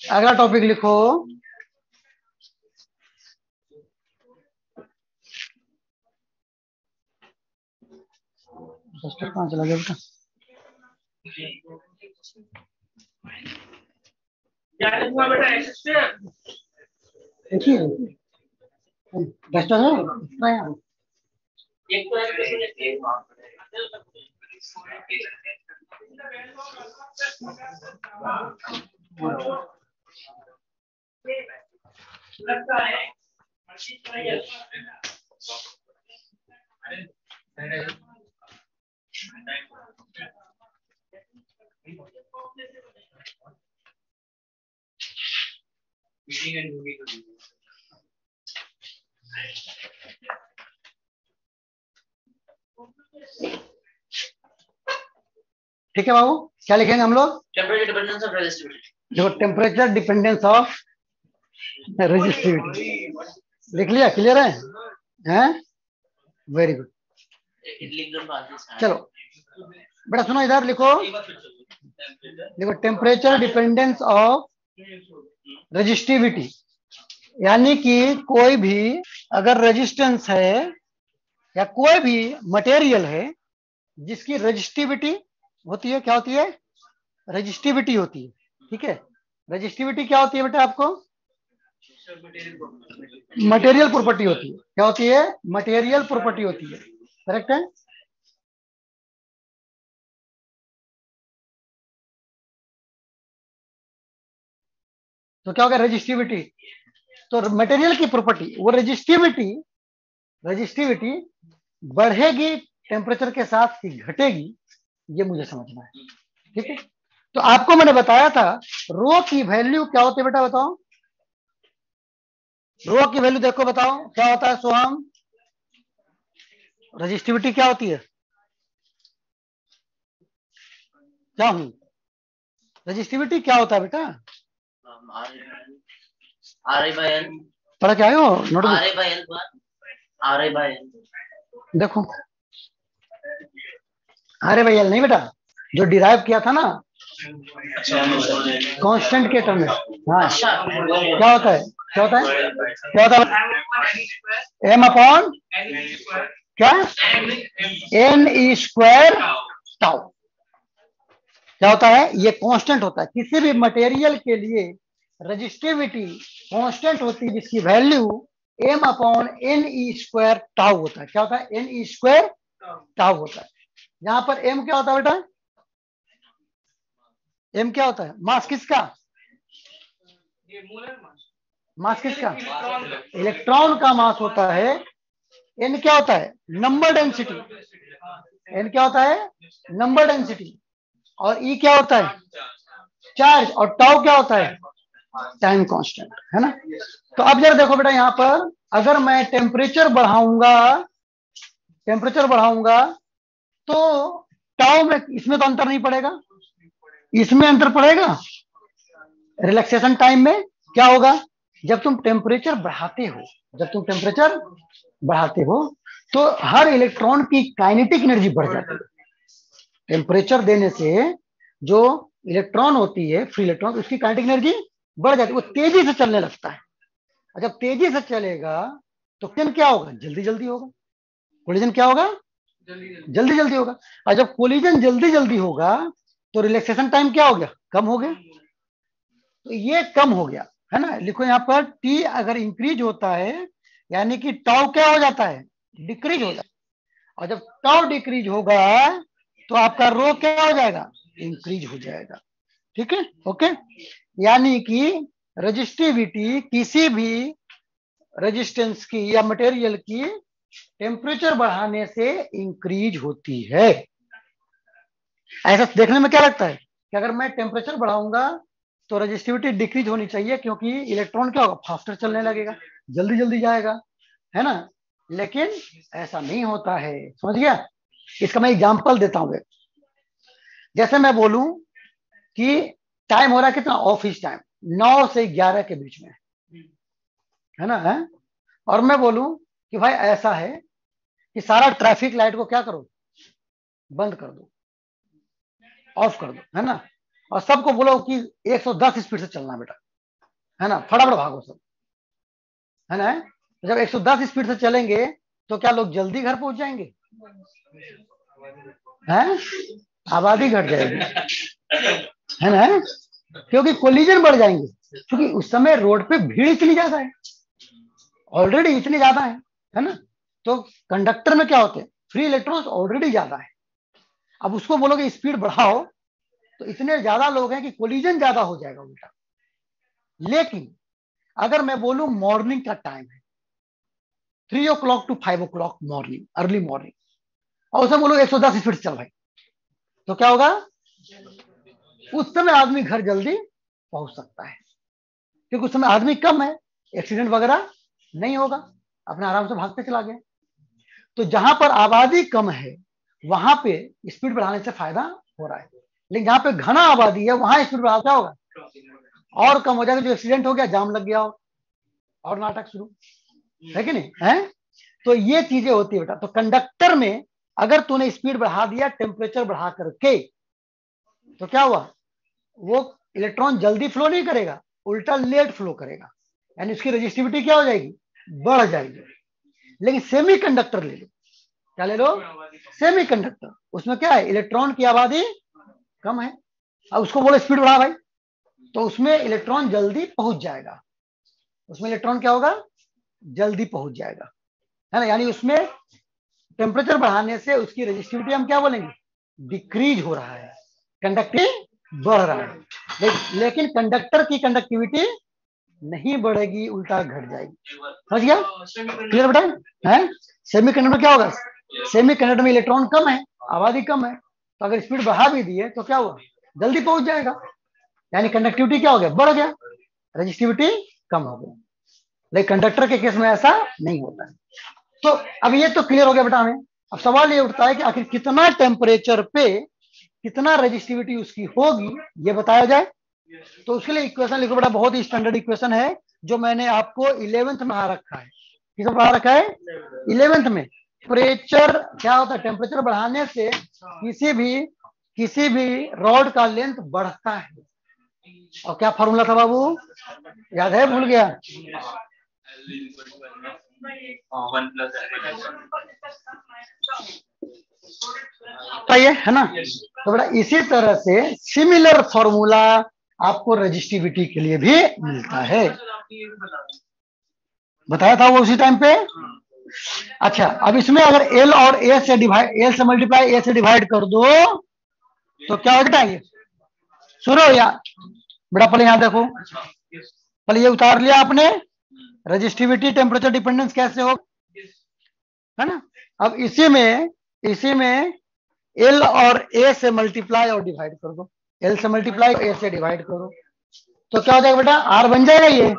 अगला टॉपिक लिखो। कहाँ चला गया बेटा? देखिए डस्टर है इतना यहाँ। ठीक है बाबू, क्या लिखेंगे हम लोग? Temperature dependence of resistivity. देखो टेम्परेचर डिपेंडेंस ऑफ रेजिस्टिविटी लिख लिया, क्लियर है? हैं? Very good. चलो बेटा सुनो, इधर लिखो। देखो टेम्परेचर डिपेंडेंस ऑफ रेजिस्टिविटी, यानी कि कोई भी अगर रेजिस्टेंस है या कोई भी मटेरियल है जिसकी रेजिस्टिविटी होती है, क्या होती है? रेजिस्टिविटी होती है। ठीक है, रेजिस्टिविटी क्या होती है बेटा आपको? मटेरियल प्रॉपर्टी होती है। क्या होती है? मटेरियल प्रॉपर्टी होती है। करेक्ट है? तो क्या होगा? रेजिस्टिविटी। तो मटेरियल की प्रॉपर्टी वो रेजिस्टिविटी बढ़ेगी टेम्परेचर के साथ कि घटेगी, ये मुझे समझना है। ठीक है, तो आपको मैंने बताया था रो की वैल्यू क्या होती है बेटा, बताओ। रो की वैल्यू देखो, बताओ क्या होता है सोहम? रेजिस्टिविटी क्या होती है? क्या हुई? रेजिस्टिविटी क्या होता है बेटा? पढ़ा क्या हो नोटबुक? देखो अरे भैया नहीं बेटा, जो डिराइव किया था ना कांस्टेंट के टर्म में। हाँ, क्या होता है? क्या होता है? क्या होता है? एम अपॉन क्या? N e square tau. क्या होता है? ये कांस्टेंट होता है किसी भी मटेरियल के लिए। रेजिस्टिविटी कांस्टेंट होती है जिसकी value m upon n e square tau होता है। क्या होता है? एन ई स्क्वायर टाउ होता है। यहां पर एम क्या होता है बेटा? एम क्या होता है? मास किसका? मास किसका? इलेक्ट्रॉन का मास होता है। एन क्या होता है? Number density. एन क्या होता है? Number density. और ई क्या होता है? चार्ज। और टाउ क्या होता है? टाइम कांस्टेंट, है ना? तो अब जरा देखो बेटा, यहां पर अगर मैं टेम्परेचर बढ़ाऊंगा तो टाउ में इसमें तो अंतर नहीं पड़ेगा, इसमें अंतर पड़ेगा। रिलैक्सेशन टाइम में क्या होगा? जब तुम टेम्परेचर बढ़ाते हो तो हर इलेक्ट्रॉन की काइनेटिक एनर्जी बढ़ जाती है। टेम्परेचर देने से जो इलेक्ट्रॉन होती है, फ्री इलेक्ट्रॉन, उसकी काइनेटिक एनर्जी बढ़ जाती है, वो तेजी से चलने लगता है। और जब तेजी से चलेगा तो कोलिजन क्या होगा? जल्दी जल्दी होगा। कोलिजन क्या होगा? जल्दी जल्दी होगा। और जब कोलिजन जल्दी जल्दी होगा तो रिलैक्सेशन टाइम क्या हो गया? कम हो गया। तो ये कम हो गया, है ना? लिखो यहाँ पर टी अगर इंक्रीज होता है यानी कि टाउ क्या हो जाता है? डिक्रीज हो जाता है। और जब टाउ डिक्रीज होगा तो आपका रो क्या हो जाएगा? इंक्रीज हो जाएगा। ठीक है, ओके। यानी कि रेजिस्टिविटी किसी भी रेजिस्टेंस की या मटेरियल की टेम्परेचर बढ़ाने से इंक्रीज होती है। ऐसा देखने में क्या लगता है कि अगर मैं टेम्परेचर बढ़ाऊंगा तो रेजिस्टिविटी डिक्रीज होनी चाहिए, क्योंकि इलेक्ट्रॉन क्या होगा? फास्टर चलने लगेगा, जल्दी जल्दी जाएगा, है ना? लेकिन ऐसा नहीं होता है, समझ गया? इसका मैं एग्जांपल देता हूं। जैसे मैं बोलूं कि टाइम हो रहा है कितना? ऑफिस टाइम 9 से 11 के बीच में, है ना? है? और मैं बोलूं कि भाई ऐसा है कि सारा ट्रैफिक लाइट को क्या करो? बंद कर दो, ऑफ कर दो, है ना? और सबको बोलो कि 110 स्पीड से चलना बेटा। है ना, फटाफट भागो सब, है ना। जब 110 स्पीड से चलेंगे तो क्या लोग जल्दी घर पहुंच जाएंगे? हैं? आबादी घट जाएगी, है ना, क्योंकि कोलिजन बढ़ जाएंगे, क्योंकि उस समय रोड पे भीड़ इतनी ज्यादा है, ऑलरेडी इतनी ज्यादा है ना। तो कंडक्टर में क्या होते हैं, फ्री इलेक्ट्रॉन्स ऑलरेडी ज्यादा है, अब उसको बोलोगे स्पीड बढ़ाओ तो इतने ज्यादा लोग हैं कि कोलिजन ज्यादा हो जाएगा उल्टा। लेकिन अगर मैं बोलूं मॉर्निंग का टाइम है, 3 o'clock to 5 o'clock morning, early morning, और उसे बोलो 110 स्पीड चल भाई, तो क्या होगा, उस समय आदमी घर जल्दी पहुंच सकता है, क्योंकि उस समय आदमी कम है, एक्सीडेंट वगैरह नहीं होगा, अपने आराम से भागते चला गया। तो जहां पर आबादी कम है वहां पे स्पीड बढ़ाने से फायदा हो रहा है, लेकिन जहां पे घना आबादी है वहां स्पीड बढ़ाना क्या होगा, और कम हो जाएगा, जो एक्सीडेंट हो गया, जाम लग गया हो, और नाटक शुरू, है कि नहीं है। तो ये चीजें होती है बेटा। तो कंडक्टर में अगर तूने स्पीड बढ़ा दिया टेम्परेचर बढ़ा करके, तो क्या हुआ, वो इलेक्ट्रॉन जल्दी फ्लो नहीं करेगा, उल्टा लेट फ्लो करेगा, यानी उसकी रेजिस्टिविटी क्या हो जाएगी, बढ़ जाएगी। लेकिन सेमी कंडक्टर ले लो, क्या ले लो, सेमी कंडक्टर, उसमें क्या है, इलेक्ट्रॉन की आबादी कम है, अब उसको बोलो स्पीड बढ़ा भाई, तो उसमें इलेक्ट्रॉन जल्दी पहुंच जाएगा, उसमें इलेक्ट्रॉन क्या होगा, जल्दी पहुंच जाएगा, है ना। यानी उसमें टेम्परेचर बढ़ाने से उसकी रेजिस्टिविटी हम क्या बोलेंगे, डिक्रीज हो रहा है, कंडक्टिविटी बढ़ रहा है। लेकिन कंडक्टर की कंडक्टिविटी नहीं बढ़ेगी, उल्टा घट जाएगी, समझ गया, क्लियर बेटा है। सेमी कंडक्टर क्या होगा, सेमी कंडक्टर में इलेक्ट्रॉन कम है, आबादी कम है, तो अगर स्पीड बढ़ा भी दिए तो क्या हुआ, जल्दी पहुंच जाएगा, यानी कंडक्टिविटी क्या हो गया, बढ़ गया, रेजिस्टिविटी कम हो गई। लेकिन कंडक्टर के केस में ऐसा नहीं होता है। तो अब ये तो क्लियर हो गया बेटा हमें। अब सवाल ये उठता है कि आखिर कितना टेम्परेचर पे कितना रेजिस्टिविटी उसकी होगी, ये बताया जाए। तो उसके लिए इक्वेशन लिखो बेटा, बहुत ही स्टैंडर्ड इक्वेशन है, जो मैंने आपको 11th में पढ़ा रखा है। किसमें पढ़ा रखा है, 11th में। टेम्परेचर क्या होता है, टेम्परेचर बढ़ाने से किसी भी रॉड का लेंथ बढ़ता है। और क्या फॉर्मूला था बाबू, याद है, भूल गया, है ना। तो बेटा इसी तरह से सिमिलर फॉर्मूला आपको रजिस्टिविटी के लिए भी मिलता है, बताया था वो उसी टाइम पे। अच्छा, अब इसमें अगर एल और ए से डिवाइड, एल से मल्टीप्लाई ए से डिवाइड कर दो तो क्या हो जाएगा, सुनो यार बेटा, पहले यहां देखो, पहले ये उतार लिया आपने, रजिस्टिविटी टेम्परेचर डिपेंडेंस कैसे हो, है ना। अब इसी में एल और ए से मल्टीप्लाई और डिवाइड कर दो, एल से मल्टीप्लाई ए से डिवाइड करो, तो क्या हो जाएगा बेटा, आर बन जाएगा ये।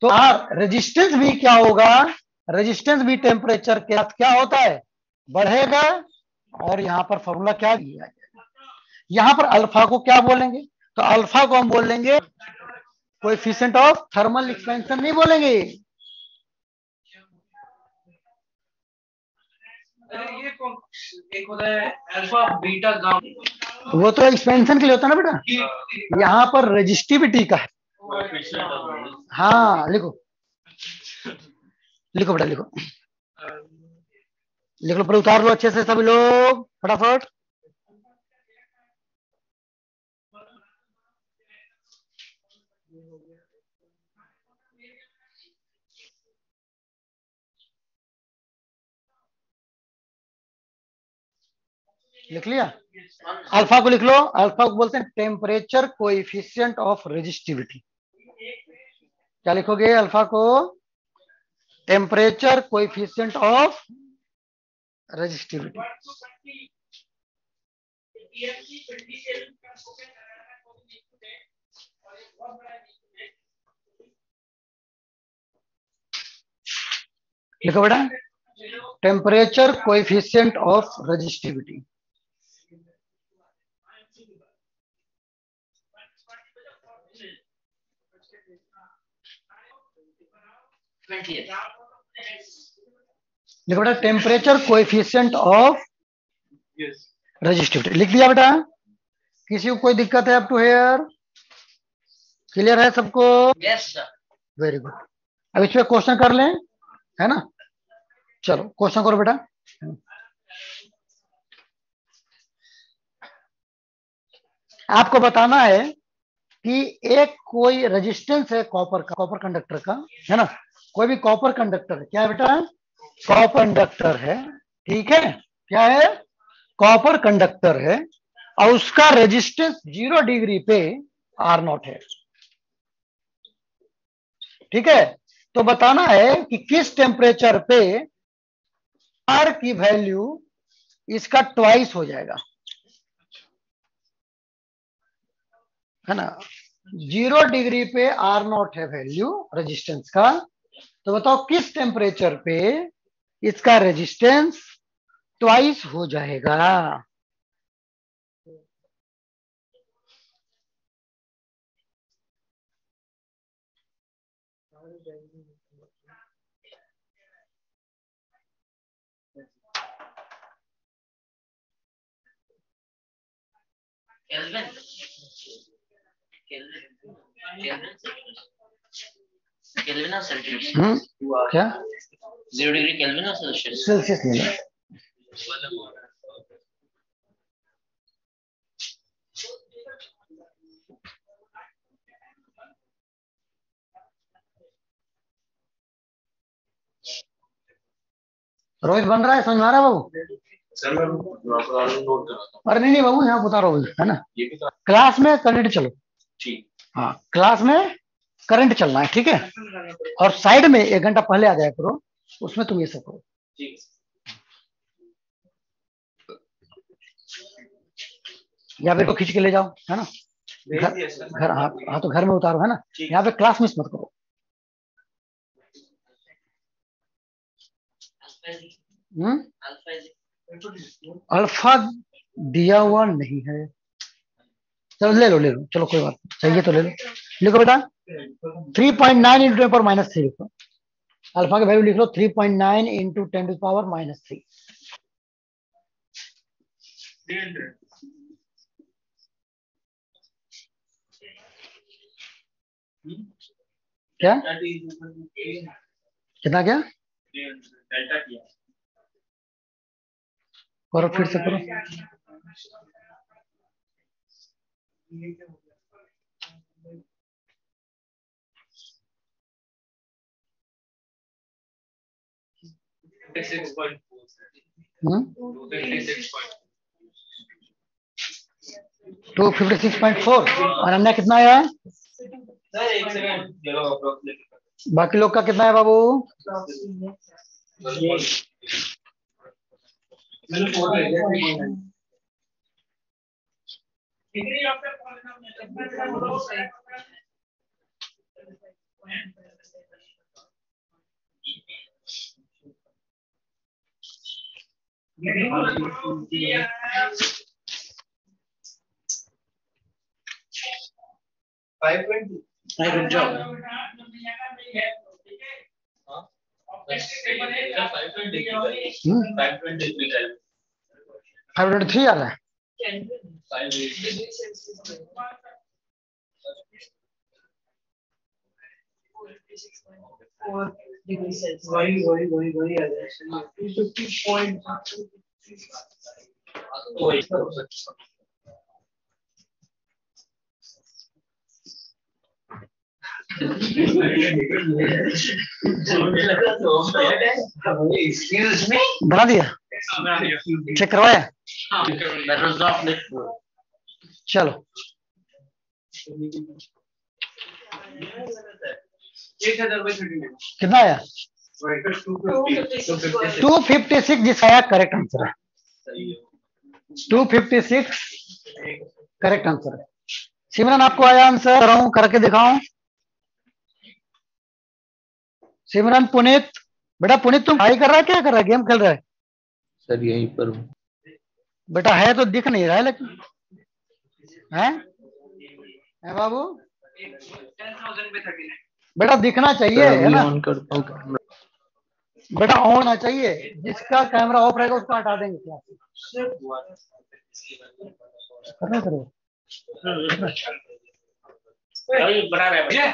तो आर रेजिस्टेंस भी क्या होगा, रेजिस्टेंस भी टेम्परेचर के साथ क्या होता है, बढ़ेगा। और यहां पर फॉर्मूला क्या दिया जाएगा, यहां पर अल्फा को क्या बोलेंगे, तो अल्फा को हम बोलेंगे कोएफिशिएंट ऑफ थर्मल एक्सपेंशन, नहीं बोलेंगे, एक होता है अल्फा बीटा गामा, वो तो एक्सपेंशन के लिए होता है ना बेटा, यहाँ पर रेजिस्टिविटी का है। हाँ लिखो, लिखो बेटा, लिखो, लिख लो, पर उतार लो अच्छे से सभी लोग फटाफट। लिख लिया, अल्फा को लिख लो, अल्फा को बोलते हैं टेम्परेचर कोएफिशिएंट ऑफ रेजिस्टिविटी। क्या लिखोगे अल्फा को, टेम्परेचर कोएफिशिएंट ऑफ रेजिस्टिविटी। लिखो बेटा, टेम्परेचर कोएफिशिएंट ऑफ रेजिस्टिविटी। लिखो बेटा, टेम्परेचर कोएफिशिएंट ऑफ रेजिस्टिविटी, लिख दिया बेटा। किसी को कोई दिक्कत है अप टू हेयर, क्लियर है सबको? Yes sir. Very good. अब इस पे क्वेश्चन कर लें, है ना? चलो क्वेश्चन करो बेटा। आपको बताना है कि एक कोई रेजिस्टेंस है कॉपर का, कॉपर कंडक्टर का, है ना? कोई भी कॉपर कंडक्टर है, क्या है बेटा? कॉपर कंडक्टर है, ठीक है? क्या है? कॉपर कंडक्टर है और उसका रेजिस्टेंस 0 डिग्री पे R0 है, ठीक है? तो बताना है कि किस टेम्परेचर पे R की वैल्यू इसका ट्वाइस हो जाएगा, है ना? 0 डिग्री पे R0 है वैल्यू रेजिस्टेंस का, तो बताओ किस टेम्परेचर पे इसका रेजिस्टेंस ट्वाइस हो जाएगा? केल्विन केल्विन केल्विन और सेल्सियस। क्या? 0 डिग्री केल्विन और सेल्सियस। सेल्सियस ले लो। रोहित बन रहा है, समझ में आ रहा है बाबू? सर मैं नोट कर रहा था। अरे नहीं बाबू, यहाँ बता रहा हूँ, है ना? क्लास में करंट चलो, ठीक। हाँ क्लास में करंट चलना है, ठीक है? और साइड में 1 घंटा पहले आ जाया करो, उसमें तुम ये सब करो। ठीक। या फिर को खींच के ले जाओ, है ना? घर हाँ हाँ, तो घर में उतारो, है ना? यहाँ पे क्लास मिस मत करो। अल्फा दिया हुआ नहीं है, चलो ले लो ले लो, चलो कोई बात नहीं, चाहिए तो ले लो। लिखो बेटा 3.9 इंटू 10 पावर माइनस 3 लिखो। अल्फा की वैल्यू लिख लो 3.9 इंटू 10 टू पावर माइनस 3। क्या कितना? क्या करो, फिर से करो। हम्म 256.4 और अन्य कितना आया है? बाकी लोग का कितना है बाबू? Good job. 523 आ रहा है। वही आ जाए। बना दिया, चेक करवाया? चलो 1000 कितना आया? 256 जिसका आया करेक्ट आंसर है। 256 करेक्ट आंसर है। सिमरन आपको आया आंसर? कराऊं, करके दिखाऊं? सिमरन, पुनीत, बेटा पुनीत तुम पढ़ाई कर रहा है, क्या कर रहा है? गेम खेल रहा है? सर यहीं पर हूँ। बेटा है तो दिख नहीं रहा है, लेकिन है बाबू? 10,000 पे 39। बेटा दिखना चाहिए, सर है अभी ना? ऑन करता हूँ कैमरा। बेटा ऑन होना चाहिए, जिसका कैमरा ऑफ रहेगा उसको हटा देंगे क्लास से। करना करो। बना रहा है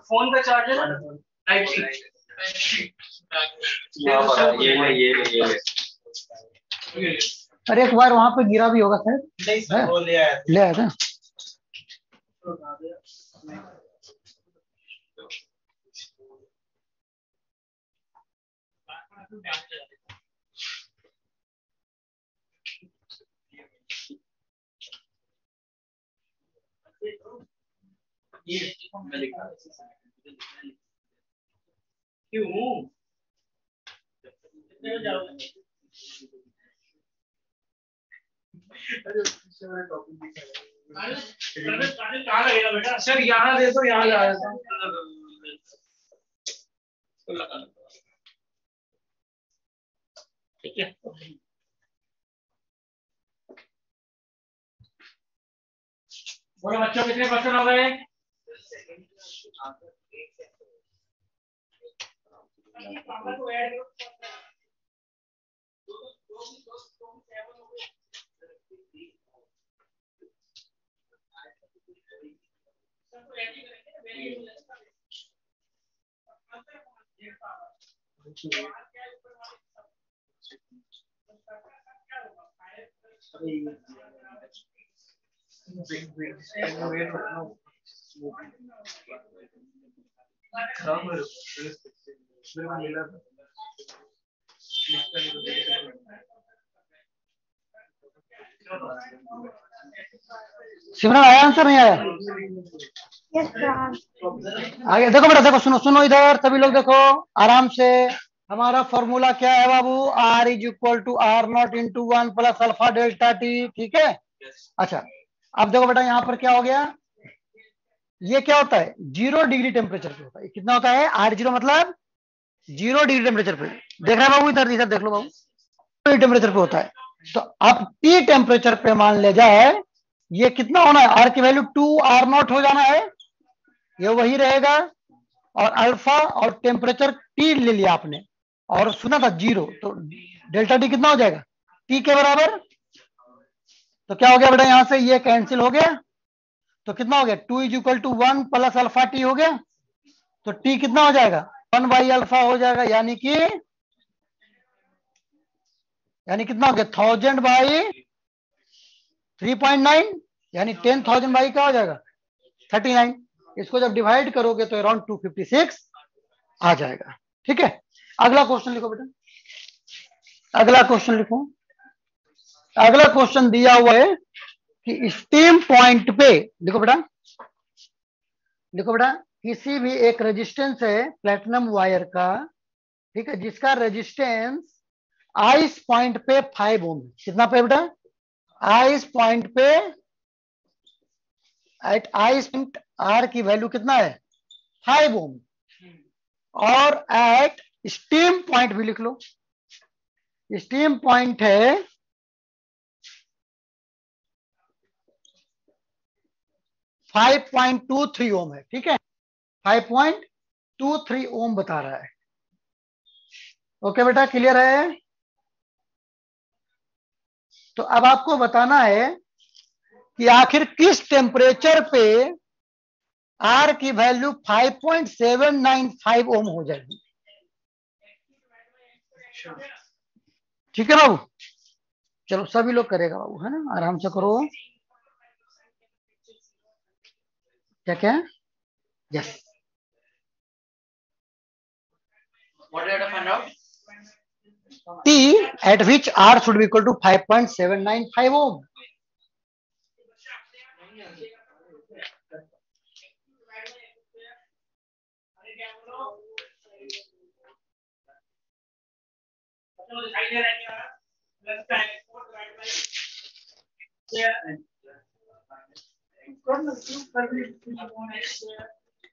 फोन का चार्जर टाइप सी। ये अरे एक बार वहां पे गिरा भी होगा सर, वो ले आया ले आया था। क्यों सर यहाँ दे दो, यहाँ लगा देता हूँ। ठीक है बोलो बच्चों, कितने क्वेश्चन हो गए? सिमरन आया आंसर नहीं आया? Yes sir. आगे देखो बेटा, देखो सुनो सुनो इधर सभी लोग देखो आराम से। हमारा फॉर्मूला क्या है बाबू? R is equal to R nought into 1 plus alpha delta t. ठीक है, अच्छा अब देखो बेटा यहाँ पर क्या हो गया, ये क्या होता है 0 डिग्री टेम्परेचर पे होता है। कितना होता है? R0 मतलब 0 डिग्री टेम्परेचर पे। देख रहा है बाबू, इधर इधर देख लो बाबू, टेम्परेचर पे होता है। तो अब T टेम्परेचर पे मान ले जाए, ये कितना होना है? R की वैल्यू 2R0 हो जाना है, ये वही रहेगा। और अल्फा और टेम्परेचर T ले लिया आपने और सुना था 0, तो डेल्टा T कितना हो जाएगा? T के बराबर। तो क्या हो गया बेटा, यहां से ये कैंसिल हो गया, तो कितना हो गया 2 is equal to 1 plus alpha T हो गया। तो T कितना हो जाएगा? 1 बाई अल्फा हो जाएगा, यानी कितना हो गया 1000 बाई 3.9, यानी 10,000 बाई क्या हो जाएगा 39। इसको जब डिवाइड करोगे तो अराउंड 256 आ जाएगा। ठीक है, अगला क्वेश्चन लिखो बेटा, अगला क्वेश्चन लिखो। अगला क्वेश्चन दिया हुआ है कि स्टीम पॉइंट पे, देखो बेटा, देखो बेटा, किसी भी एक रेजिस्टेंस है प्लेटिनम वायर का, ठीक है, जिसका रेजिस्टेंस आइस पॉइंट पे 5 ओम। कितना पे बेटा? आइस पॉइंट पे, एट आइस पॉइंट आर की वैल्यू कितना है 5 ओम। और एट स्टीम पॉइंट भी लिख लो, स्टीम पॉइंट है 5.23 ओम है। ठीक है, 5.23 ओम बता रहा है। ओके बेटा, क्लियर है? तो अब आपको बताना है कि आखिर किस टेम्परेचर पे आर की वैल्यू 5.795 ओम हो जाएगी। ठीक है बाबू, चलो सभी लोग करेगा बाबू, है ना, आराम से करो। क्या क्या? Yes, What did I find out? T at which R should be equal to 5.795 ohm.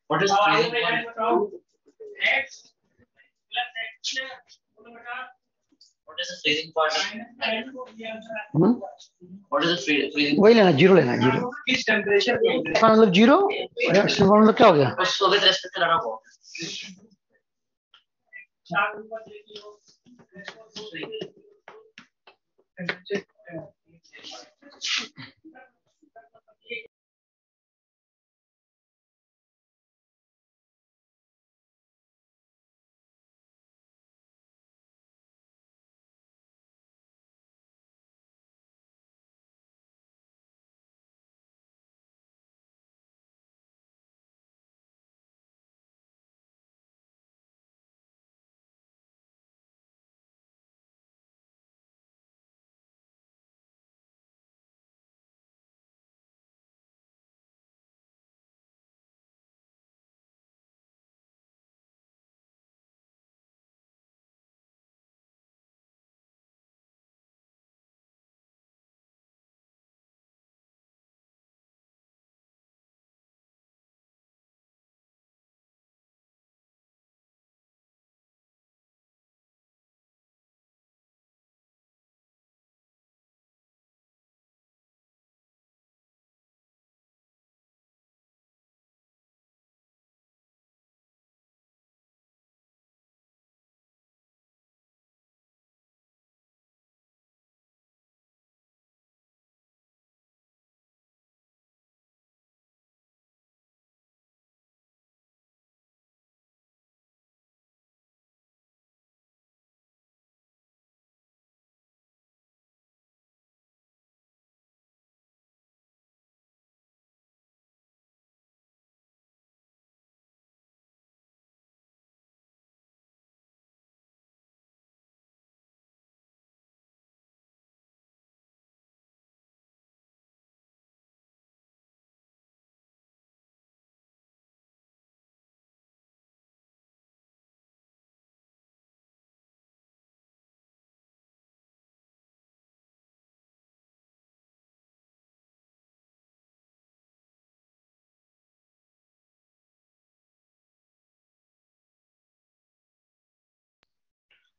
What is freezing point? What is the freezing point? What is the freezing? वही लेना, जीरो लेना, जीरो। किस टेम्परेचर पे? मतलब zero, मतलब क्या हो गया? उसको भी रेस्पेक्ट लगा वो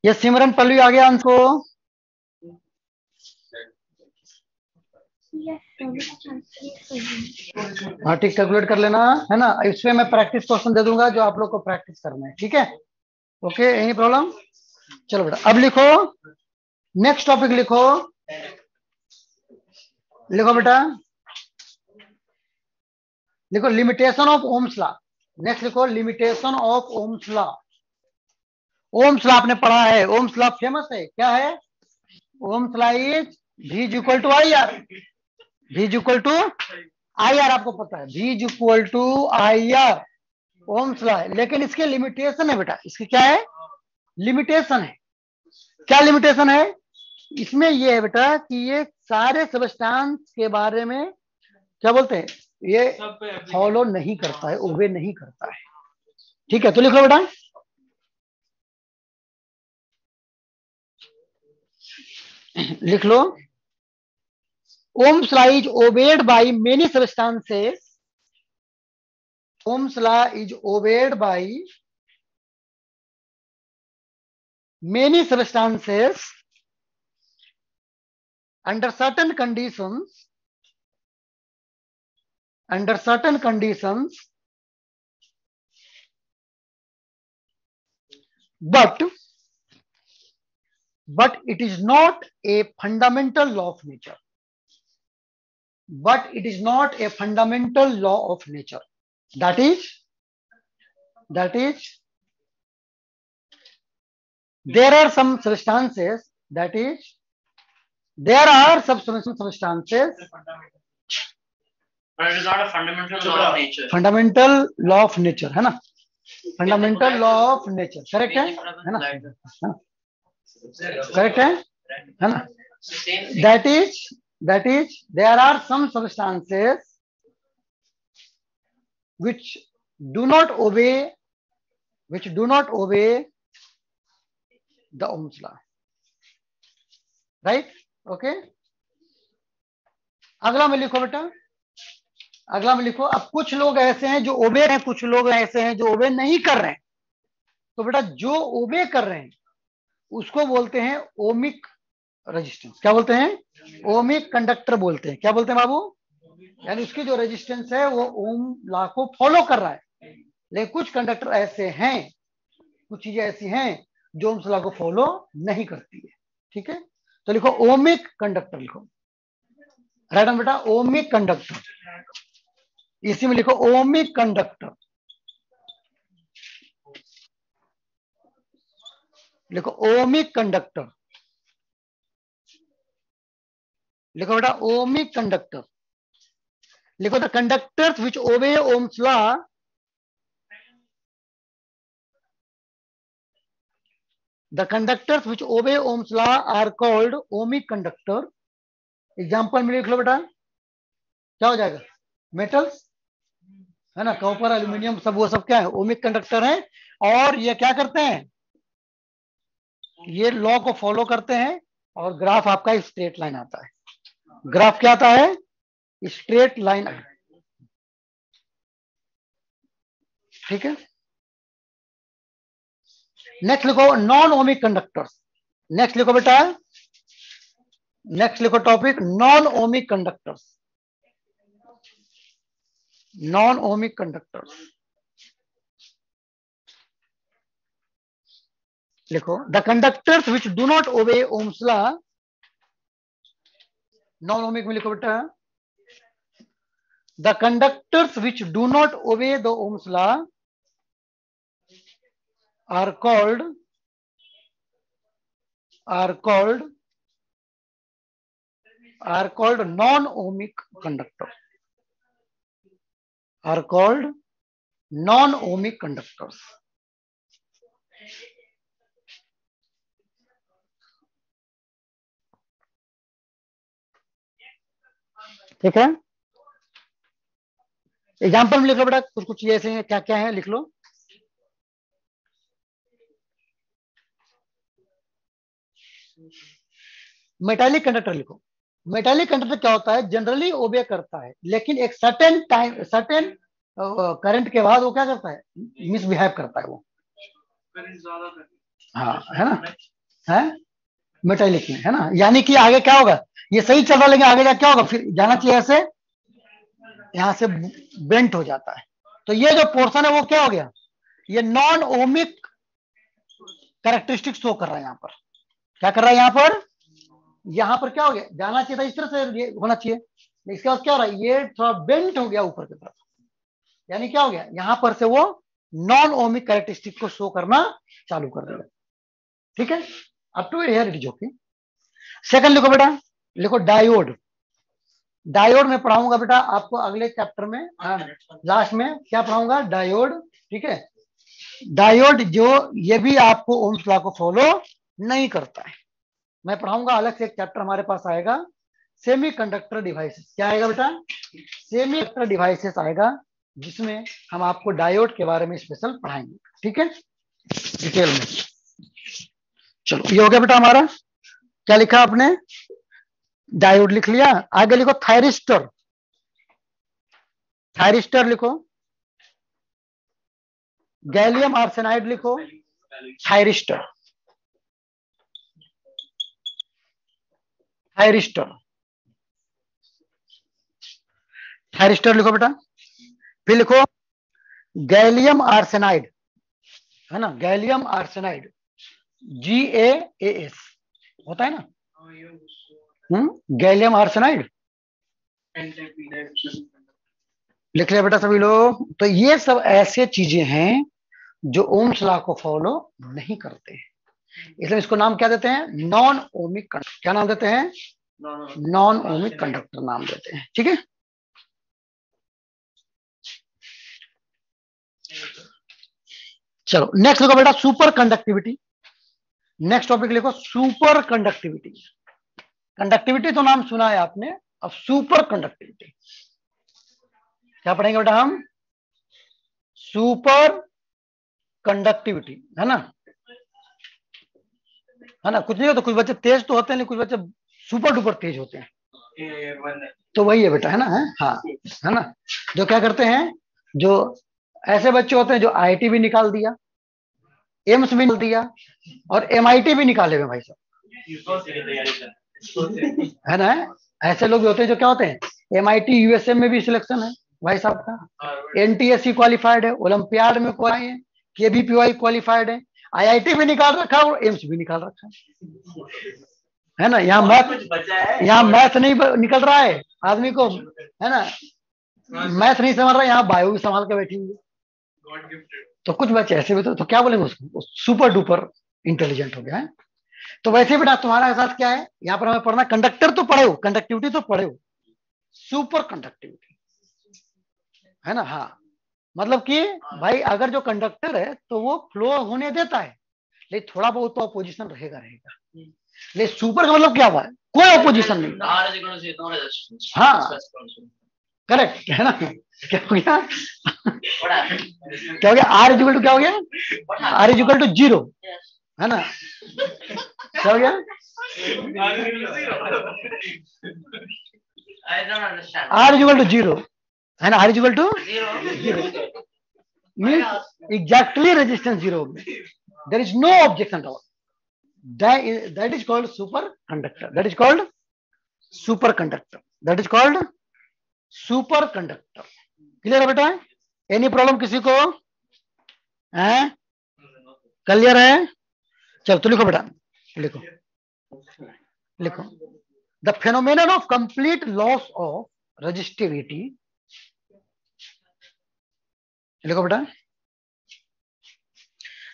ये सिमरन पल्लवी आ गया आंसर को। Yes, sir. हाँ ठीक, कैलकुलेट कर लेना है ना। इसमें मैं प्रैक्टिस क्वेश्चन दे दूंगा जो आप लोग को प्रैक्टिस करना है, ठीक है। Okay, any problem? चलो बेटा अब लिखो, नेक्स्ट टॉपिक लिखो। लिखो बेटा, लिखो limitation of Ohm's law. Next लिखो limitation of Ohm's law. Ohm's law आपने पढ़ा है, ओम्स लॉ फेमस है, क्या है? Ohm's law is V is equal to I R. V is equal to I R, आपको पता है V is equal to I R, Ohm's law है। लेकिन इसके लिमिटेशन है बेटा, इसकी क्या है? लिमिटेशन है। क्या लिमिटेशन है इसमें? ये है बेटा कि ये सारे सबस्टांस के बारे में क्या बोलते हैं, ये फॉलो नहीं करता है, ओबे नहीं करता है, ठीक है। तो लिख लो बेटा, लिख लो Ohm's law is obeyed by many substances. Ohm's law is obeyed by many substances under certain conditions, under certain conditions, but it is not a fundamental law of nature. But it is not a fundamental law of nature. That is there are some substances, that is there are some substances, but it is not a fundamental law of nature. fundamental law of nature है ना, fundamental law of nature, correct है ना, correct है ना। that is there are some substances which do not obey the Ohm's law, right? Okay, अगला में लिखो बेटा, अगला में लिखो। अब कुछ लोग ऐसे हैं जो ओबे हैं, कुछ लोग ऐसे हैं जो ओबे नहीं कर रहे हैं। तो बेटा जो ओबे कर रहे हैं उसको बोलते हैं ओमिक रेजिस्टेंस। क्या बोलते हैं? ओमिक कंडक्टर बोलते हैं। क्या बोलते हैं बाबू? यानी उसकी जो रेजिस्टेंस है वो ओम लॉ को फॉलो कर रहा है। लेकिन कुछ कंडक्टर ऐसे हैं, कुछ चीजें ऐसी हैं जो ओम्स लॉ को फॉलो नहीं करती है, ठीक है। तो लिखो ओमिक कंडक्टर, लिखो राइट ऑन बेटा, ओमिक कंडक्टर। इसी में लिखो ओमिक कंडक्टर, लिखो ओमिक कंडक्टर, लिखो बेटा ओमिक कंडक्टर। लिखो the conductors which obey Ohm's law, the conductors which obey Ohm's law are called ohmic conductor। Example में लिख लो बेटा, क्या हो जाएगा? मेटल्स है ना, कॉपर, एल्यूमिनियम, सब वो सब क्या है? ओमिक कंडक्टर है। और ये क्या करते हैं? ये लॉ को फॉलो करते हैं। और ग्राफ आपका स्ट्रेट लाइन आता है। ग्राफ क्या आता है? स्ट्रेट लाइन, ठीक है। नेक्स्ट लिखो नॉन ओमिक कंडक्टर्स। नेक्स्ट लिखो बेटा, नेक्स्ट लिखो topic non ohmic conductors. Non ohmic conductors लिखो the conductors which do not obey Ohm's law. Non ohmic में लिखो बेटा the conductors which do not obey the Ohm's law are called non-ohmic conductors, are called non-ohmic conductors। ठीक है। Example में लिख लो बेटा, कुछ कुछ ऐसे हैं, क्या क्या है लिख लो। मेटालिक कंडक्टर लिखो। मेटालिक कंडक्टर क्या होता है? जनरली ओबे करता है, लेकिन एक सर्टेन टाइम, सर्टेन करंट के बाद वो क्या करता है? मिसबिहेव करता है वो। करंट ज्यादा हाँ है ना, है मेटालिक में, है ना। यानी कि आगे क्या होगा, ये सही चल रहा है लेकिन आगे जा क्या होगा, फिर जाना चाहिए ऐसे, यहां से बेंट हो जाता है। तो ये जो पोर्शन है वो क्या हो गया, ये नॉन ओमिक कैरेक्टरिस्टिक शो कर रहा है। यहाँ पर क्या कर रहा है, यहाँ पर क्या हो गया, जाना चाहिए था इस तरह से, ये होना चाहिए, इसके बाद क्या हो रहा है, ये थोड़ा बेंट हो गया ऊपर की तरफ, यानी क्या हो गया, यहां पर से वो नॉन ओमिक कैरेक्टरिस्टिक को शो करना चालू कर देगा। ठीक है, up to here it is okay. Second लिखो बेटा, लिखो डायोड। डायोड में पढ़ाऊंगा बेटा आपको अगले चैप्टर में, लास्ट में क्या पढ़ाऊंगा, डायोड। ठीक है, डायोड जो ये भी आपको ओम्स लॉ को फॉलो नहीं करता है, मैं पढ़ाऊंगा अलग से, एक चैप्टर हमारे पास आएगा सेमीकंडक्टर डिवाइसेस। क्या आएगा बेटा, सेमीकंडक्टर डिवाइसेस आएगा, जिसमें हम आपको डायोड के बारे में स्पेशल पढ़ाएंगे। ठीक है, डिटेल में। चलो ये हो गया बेटा हमारा, क्या लिखा आपने, डायोड लिख लिया। आगे लिखो थायरिस्टर, थायरिस्टर लिखो, गैलियम आर्सेनाइड लिखो, थायरिस्टर, थायरिस्टर, थायरिस्टर लिखो बेटा। फिर लिखो गैलियम आर्सेनाइड, है ना, गैलियम आर्सेनाइड, GaAs होता है ना, गैलियम आर्सेनाइड लिख लिया बेटा सभी लोग। तो ये सब ऐसे चीजें हैं जो ओम्स लॉ को फॉलो नहीं करते हैं, इसलिए इसको नाम क्या देते हैं, नॉन ओमिक कंडक्टर। क्या नाम देते हैं, नॉन ओमिक कंडक्टर नाम देते हैं। ठीक है, चलो नेक्स्ट लिखो बेटा सुपर कंडक्टिविटी। नेक्स्ट टॉपिक लिखो सुपर कंडक्टिविटी। कंडक्टिविटी तो नाम सुना है आपने, अब सुपर कंडक्टिविटी क्या पढ़ेंगे बेटा हम, सुपर कंडक्टिविटी, है ना, है ना। कुछ नहीं होता, कुछ बच्चे तेज तो होते हैं लेकिन कुछ बच्चे सुपर डुपर तेज होते हैं, तो वही है बेटा, है ना, है हाँ, है ना। जो क्या करते हैं, जो ऐसे बच्चे होते हैं जो IIT भी निकाल दिया, एम्स भी निकाल दिया, और MIT भी निकाले हुए भाई साहब, है ना। ऐसे लोग होते हैं जो क्या होते हैं, MIT USM में भी सिलेक्शन है भाई साहब का, NTSC क्वालिफाइड है, ओलंपियाड में क्वालिफाइड है, KVPY क्वालिफाइड है, IIT भी निकाल रखा है और एम्स भी निकाल रखा है ना। यहाँ मैथ नहीं निकल रहा है आदमी को, है ना, मैथ नहीं समझ रहा, यहाँ बायो भी संभाल के बैठेंगे। तो कुछ बच्चे ऐसे भी तो क्या बोलेंगे उसको, सुपर डुपर इंटेलिजेंट हो गया है। तो वैसे बेटा तुम्हारा साथ क्या है, यहाँ पर हमें पढ़ना, कंडक्टर तो पढ़े हो, कंडक्टिविटी तो पढ़े हो, सुपर कंडक्टिविटी, है ना। हाँ, मतलब कि भाई अगर जो कंडक्टर है तो वो फ्लो होने देता है, लेकिन थोड़ा बहुत तो अपोजिशन रहेगा, लेकिन सुपर का मतलब क्या हुआ, कोई अपोजिशन नहीं। हाँ करेक्ट, है ना। क्या हो गया, क्या हो गया, R इक्वल टू क्या हो गया, R इक्वल टू 0, है ना। क्या हो गया, R इक्वल टू 0, है ना, R equal to 0 means exactly resistance 0 हो गया, there is no objection at all, that is called superconductor, that is called superconductor, that is called superconductor। Clear है बेटा, एनी प्रॉब्लम किसी को है, क्लियर है। चल तो लिखो बेटा, लिखो लिखो, the phenomenon of complete loss of resistivity, लिखो बेटा,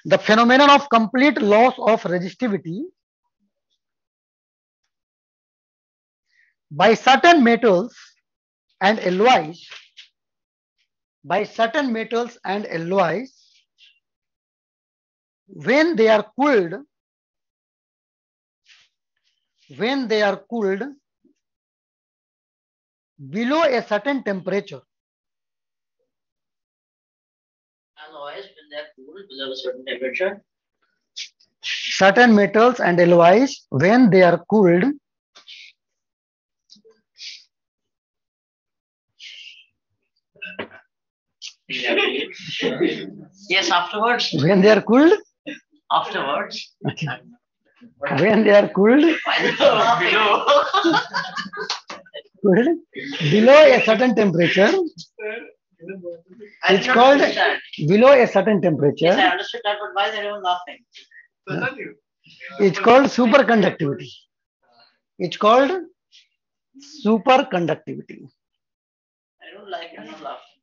the phenomenon of complete loss of resistivity by certain metals and alloys, by certain metals and alloys when they are cooled below a certain temperature, alloys when they are cooled below a certain temperature, certain metals and alloys when they are cooled yes, afterwards when they are cooled Afterwards. When they are cooled, Below. cooled below a certain temperature, I it's did not called understand. below a certain Yes, I temperature. understood that, but why is everyone laughing? It's called superconductivity. It's called superconductivity. I don't like it. I'm not laughing.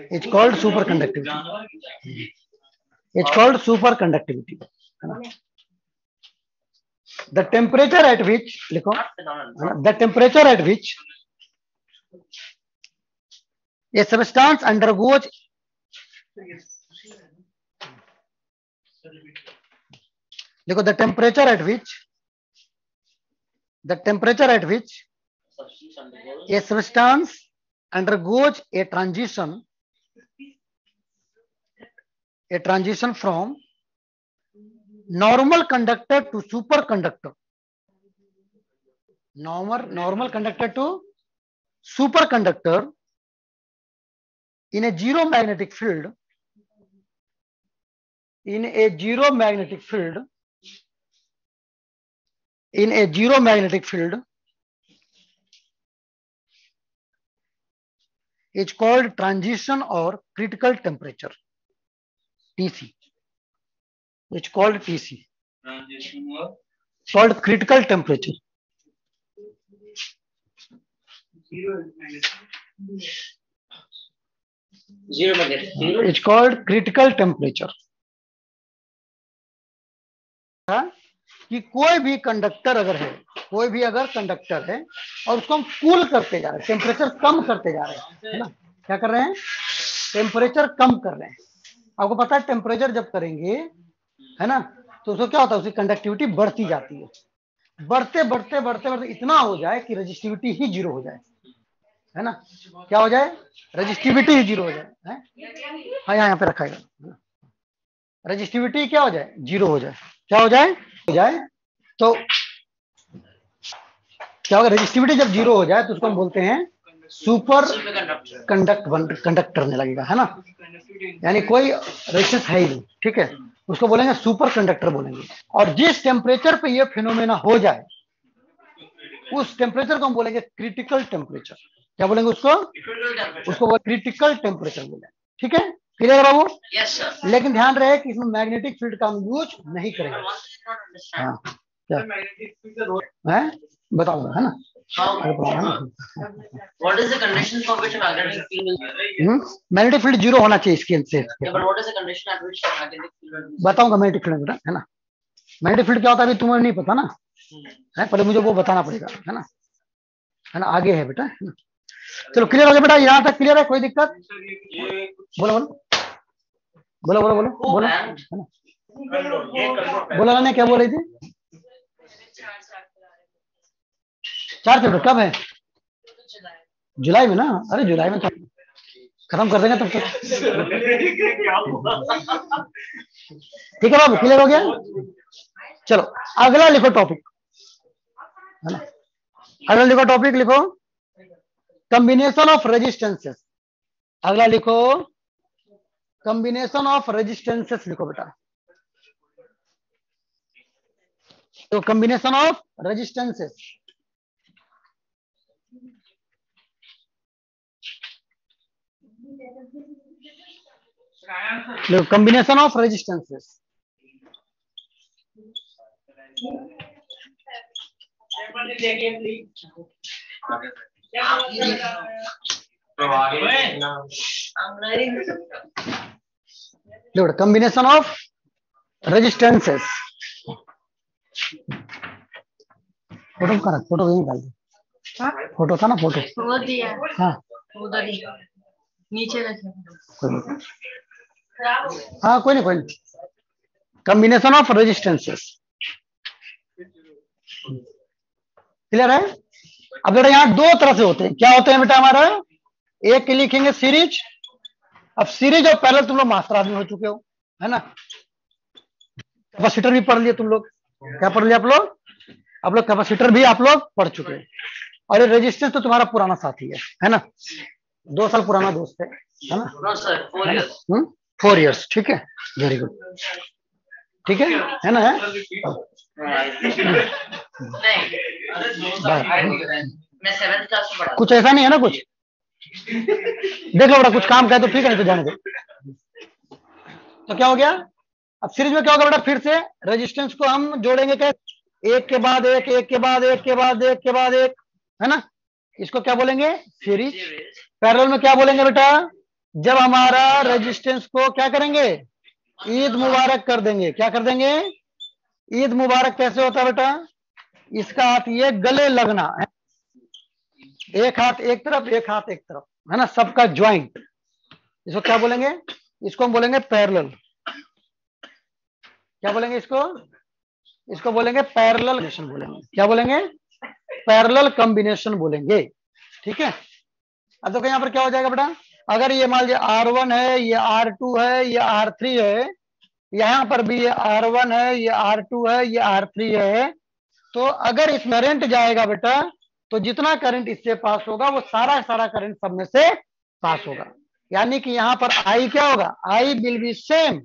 It's called superconductivity. It's called superconductivity. The temperature at which, लिखो, Not phenomenon. the temperature at which a substance undergoes देखो the temperature at which Substance undergoes. a substance undergoes a transition from normal conductor to superconductor. Normal conductor to superconductor in a zero magnetic field. In a zero magnetic field, it's called transition or critical temperature, TC. It's called TC. It's called critical temperature. Zero magnetic field. It's called critical temperature. कि कोई भी conductor अगर है, conductor है और उसको हम cool करते जा रहे हैं, टेम्परेचर कम करते जा रहे हैं, है ना? क्या कर रहे हैं? टेम्परेचर कम कर रहे हैं। आपको पता है टेम्परेचर जब करेंगे, है ना, तो उसको क्या होता है? उसकी कंडक्टिविटी बढ़ती जाती है। बढ़ते इतना हो जाए कि रेजिस्टिविटी ही जीरो हो जाए, है ना? क्या हो जाए? रेजिस्टिविटी ही जीरो हो जाए। हाँ, यहाँ पे रखा है। रेजिस्टिविटी क्या हो जाए? जीरो हो जाए। क्या हो जाए? तो क्या होगा? रेजिस्टिविटी जब जीरो हो जाए तो उसको हम बोलते हैं सुपर कंडक्ट करने लगेगा, है ना? यानी कोई रेजिस्टेंस है ही नहीं, ठीक है, उसको बोलेंगे सुपर कंडक्टर बोलेंगे। और जिस टेम्परेचर पे ये फिनोमेना हो जाए उस टेम्परेचर को हम बोलेंगे क्रिटिकल टेम्परेचर। क्या बोलेंगे उसको? उसको क्रिटिकल टेम्परेचर बोलेंगे। ठीक है, क्लियर है बाबू? Yes, sir. लेकिन ध्यान रहे कि इसमें मैग्नेटिक फील्ड का हम यूज नहीं करेंगे। I want to not understand. हाँ, क्या है बताऊंगा, है ना? What is the condition for which magnetic field will? Magnetic field zero होना चाहिए इसके से। Yeah, but what is the condition at which magnetic field will? बताऊंगा मैग्नेटिक फील्ड, बेटा, है ना? मैग्नेटिक फील्ड क्या होता है अभी तुम्हें नहीं पता ना, है? पहले मुझे वो बताना पड़ेगा, है ना? आगे है बेटा, है ना? चलो क्लियर हो गया बेटा, यहाँ तक क्लियर है? कोई दिक्कत? बोलो, है ना? बोला ना, क्या बोल रही थी? 4 चैप्टर कब है? जुलाई में ना? अरे जुलाई में खत्म कर देंगे तब तक। ठीक है बाबू, क्लियर हो गया? चलो अगला लिखो टॉपिक, है ना? अगला लिखो टॉपिक, लिखो कॉम्बिनेशन ऑफ रेजिस्टेंसेस। अगला लिखो कॉम्बिनेशन ऑफ रेजिस्टेंसेस, लिखो बेटा। तो combination of resistances, combination of resistances. Combination of resistances. Photo यहीं डाल दो। फोटो था ना, फोटो वो दिया, हाँ उधर ही नीचे रखे। हाँ कोई नहीं। कॉम्बिनेशन ऑफ रेजिस्टेंसेस, क्लियर है? अब बेटा यहाँ दो तरह से होते हैं। क्या होते हैं बेटा हमारा? एक लिखेंगे सीरीज। अब सीरीज और पैरेलल तुम लोग मास्टर आदमी हो चुके हो, है ना? कैपेसिटर भी पढ़ लिए तुम लोग। क्या पढ़ लिया आप लोग? कैपेसिटर भी आप लोग पढ़ चुके हैं। और ये रेजिस्टेंस तो तुम्हारा पुराना साथी है ना? 2 साल पुराना दोस्त है ना? No, sir. 4 years. 4 years, ठीक है, वेरी गुड। ठीक है ना? है मैं 7th क्लास में पढ़ा। कुछ ऐसा नहीं है ना, कुछ देख लो बेटा, कुछ काम का है तो ठीक है, नहीं तो जाने दो। तो क्या हो गया, अब सीरीज में क्या होगा बेटा, फिर से रेजिस्टेंस को हम जोड़ेंगे कैसे, एक के बाद एक, एक के बाद एक, के बाद एक, के बाद एक, है ना? इसको क्या बोलेंगे, सीरीज। पैरेलल में क्या बोलेंगे बेटा, जब हमारा रेजिस्टेंस को क्या करेंगे, ईद मुबारक कर देंगे। क्या कर देंगे, ईद मुबारक। कैसे होता है बेटा, इसका हाथ ये गले लगना है, एक हाथ एक तरफ, एक हाथ एक तरफ, है ना, सबका ज्वाइंट। इसको क्या बोलेंगे, इसको हम बोलेंगे पैरेलल। क्या बोलेंगे इसको, इसको बोलेंगे पैरेलल कॉम्बिनेशन बोलेंगे। क्या बोलेंगे, पैरेलल कॉम्बिनेशन बोलेंगे। ठीक है। अब देखो यहाँ पर क्या हो जाएगा बेटा, अगर ये मान लीजिए R1 है, ये R2 है, ये R3 है, यहां पर भी ये R1 है, ये R2 है, ये R3 है, तो अगर इसमें करंट जाएगा बेटा, तो जितना करंट इससे पास होगा वो सारा सारा करंट सब में से पास होगा। यानी कि यहां पर I क्या होगा, I विल बी सेम,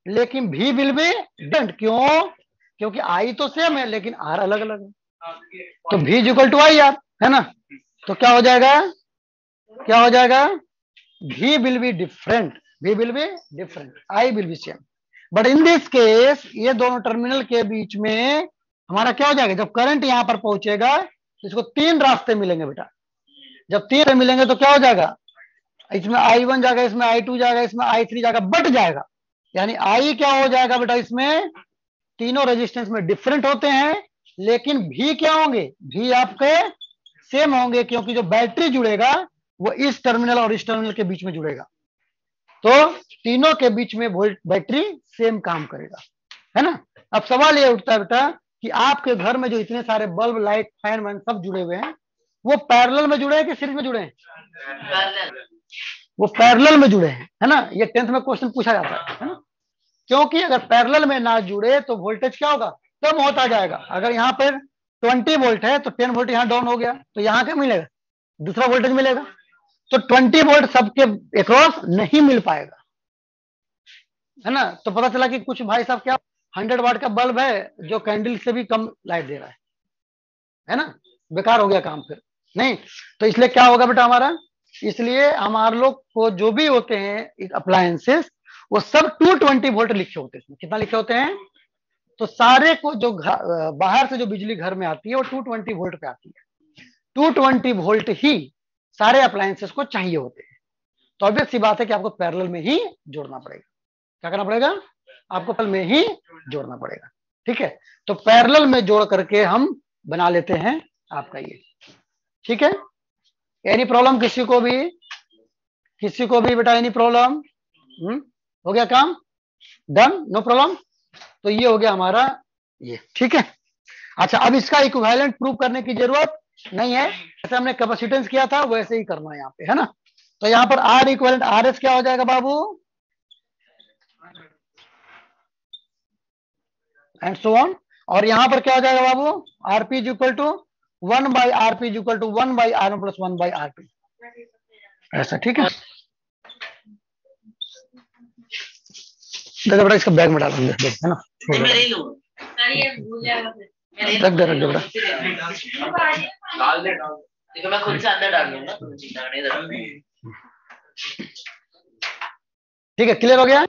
लेकिन V विल बी डिफरेंट। क्यों, क्योंकि I तो सेम है लेकिन R अलग अलग है। तो V equal to I R, है ना? तो क्या हो जाएगा, क्या हो जाएगा, V will be different, V will be different, I will be same. But in this case ये दोनों टर्मिनल के बीच में हमारा क्या हो जाएगा, जब करंट यहां पर पहुंचेगा तो इसको तीन रास्ते मिलेंगे बेटा। जब तीन रास्ते मिलेंगे तो क्या हो जाएगा, इसमें I1 जाएगा, इसमें I2 जाएगा, इसमें I3 जाएगा, बट जाएगा। यानी I क्या हो जाएगा बेटा, इसमें तीनों रेजिस्टेंस में डिफरेंट होते हैं, लेकिन भी क्या होंगे, भी आपके सेम होंगे, क्योंकि जो बैटरी जुड़ेगा वो इस टर्मिनल और इस टर्मिनल के बीच में जुड़ेगा। तो तीनों के बीच में बैटरी सेम काम करेगा, है ना? अब सवाल ये उठता है बेटा कि आपके घर में जो इतने सारे बल्ब, लाइट, फैन वैन सब जुड़े हुए हैं, वो पैरेलल में जुड़े हैं कि सीरीज में जुड़े हैं? वो पैरेलल में जुड़े हैं, है ना? ये 10th में क्वेश्चन पूछा जाता है ना? क्योंकि अगर पैरेलल में ना जुड़े तो वोल्टेज क्या होगा, कम होता जाएगा। अगर यहाँ पर 20 वोल्ट है तो 10 वोल्ट यहाँ डाउन हो गया, तो यहाँ क्या मिलेगा, दूसरा वोल्टेज मिलेगा। तो 20 वोल्ट सबके अक्रॉस नहीं मिल पाएगा, है ना? तो पता चला कि कुछ भाई साहब क्या 100 वाट का बल्ब है जो कैंडल से भी कम लाइट दे रहा है ना? बेकार हो गया काम फिर नहीं। तो इसलिए क्या होगा बेटा हमारा, इसलिए हमारे लोग को जो भी होते हैं अप्लायंसेस, वो सब 220 वोल्ट लिखे होते हैं। कितना लिखे होते हैं, तो सारे को जो बाहर से जो बिजली घर में आती है वो 220 वोल्ट पे आती है। 220 वोल्ट ही सारे अप्लायंसेस को चाहिए होते हैं। तो ऑब्वियस सी बात है कि आपको पैरेलल में ही जोड़ना पड़ेगा। क्या करना पड़ेगा, आपको पैरेलल में ही जोड़ना पड़ेगा। ठीक है, तो पैरेलल में जोड़ करके हम बना लेते हैं आपका ये। ठीक है, एनी प्रॉब्लम किसी को भी, किसी को भी बेटा एनी प्रॉब्लम? हो गया काम, डन, नो प्रॉब्लम। तो ये हो गया हमारा ये। ठीक है, अच्छा अब इसका इक्विवेलेंट प्रूव करने की जरूरत नहीं है, जैसे हमने कैपेसिटेंस किया था वैसे ही करना है यहाँ पे, है ना? तो यहाँ पर R इक्विवेलेंट RS क्या हो जाएगा बाबू, एंड सो ऑन। और यहां पर क्या हो जाएगा बाबू, RP is equal to 1/RP is equal to 1/R1 plus 1/RP, ऐसा। ठीक है, देखो बेटा इसका बैग में डाल देंगे, है ना? मैं ले लूं, रख दे बेटा। डाल दे देखो मैं खुद से अंदर डाल दूंगा, तुम चिंता नहीं करो। ठीक है, क्लियर हो गया?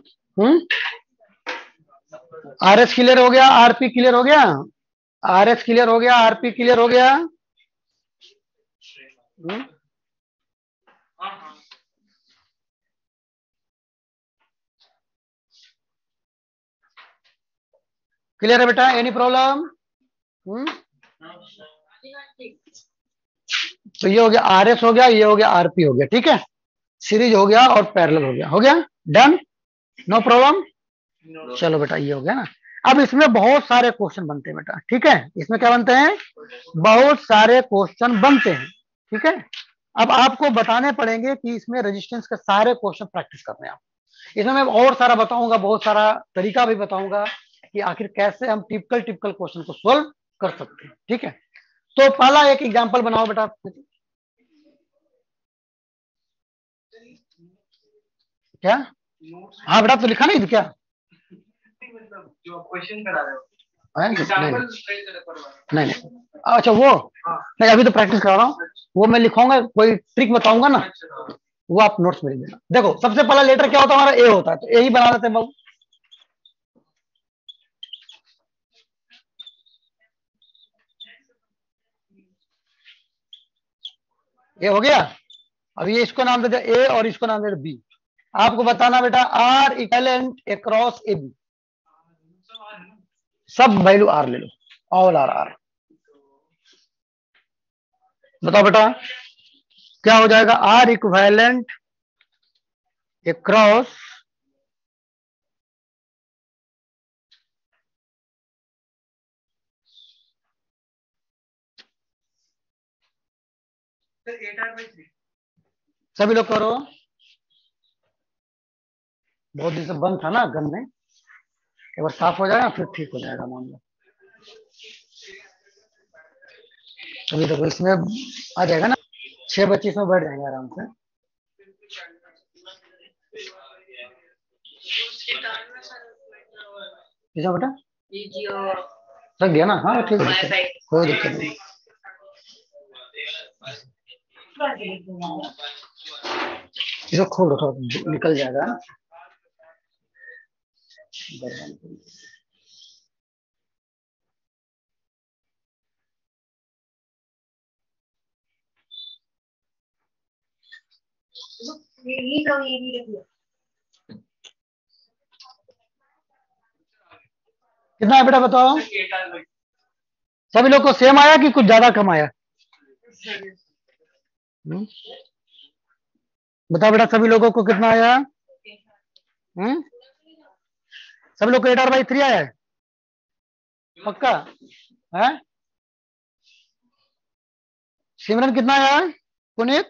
RS क्लियर हो गया, RP क्लियर हो गया, RS क्लियर हो गया, RP क्लियर हो गया। क्लियर है बेटा, एनी प्रॉब्लम? तो ये हो गया RS हो गया, ये हो गया RP हो गया। ठीक है, सीरीज हो गया और पैरेलल हो गया, हो गया, डन, नो प्रॉब्लम। चलो बेटा ये हो गया ना। अब इसमें बहुत सारे क्वेश्चन बनते हैं बेटा। ठीक है, इसमें क्या बनते हैं, बहुत सारे क्वेश्चन बनते हैं। ठीक है, अब आपको बताने पड़ेंगे कि इसमें रेजिस्टेंस के सारे क्वेश्चन प्रैक्टिस करने हैं आप। इसमें मैं और सारा बताऊंगा, बहुत सारा तरीका भी बताऊंगा कि आखिर कैसे हम टिपिकल क्वेश्चन को सोल्व कर सकते हैं। ठीक है, तो पहला एक एग्जाम्पल बनाओ बेटा। क्या, हाँ बेटा तो लिखा नहीं क्या, जो क्वेश्चन करा रहे हो, है? एग्जांपल नहीं नहीं, अच्छा वो नहीं, अभी तो प्रैक्टिस कर रहा हूँ। वो मैं लिखूंगा, कोई ट्रिक बताऊंगा ना, वो आप नोट्स में लिख देना। देखो सबसे पहला लेटर क्या होता है हमारा, ए होता है, तो ए ही बना देते हैं बाबू। ये हो गया। अब ये इसको नाम देते ए और इसको नाम देते बी। आपको बताना बेटा R equivalent across A B, सब वैल्यू आर ले लो, ऑल आर आर। बताओ बेटा क्या हो जाएगा, आर इक्विवेलेंट अक्रॉस सभी लोग करो। बहुत दिन से बंद था ना गन में, एक बार साफ हो जाएगा फिर ठीक हो जाएगा मामला। अभी देखो इसमें आ जाएगा ना, 6 बच्चे इसमें बैठ जाएंगे आराम से। किसा बेटा रख दिया ना, हाँ ठीक है, कोई दिक्कत नहीं। इसको खोल रखो, निकल जाएगा। कितना है बेटा बताओ, सभी लोग को सेम आया कि कुछ ज्यादा कम आया? बताओ बेटा सभी लोगों को कितना आया? सभी लोग को 8r/3 आया है पक्का है? सिमरन कितना आया? पुनीत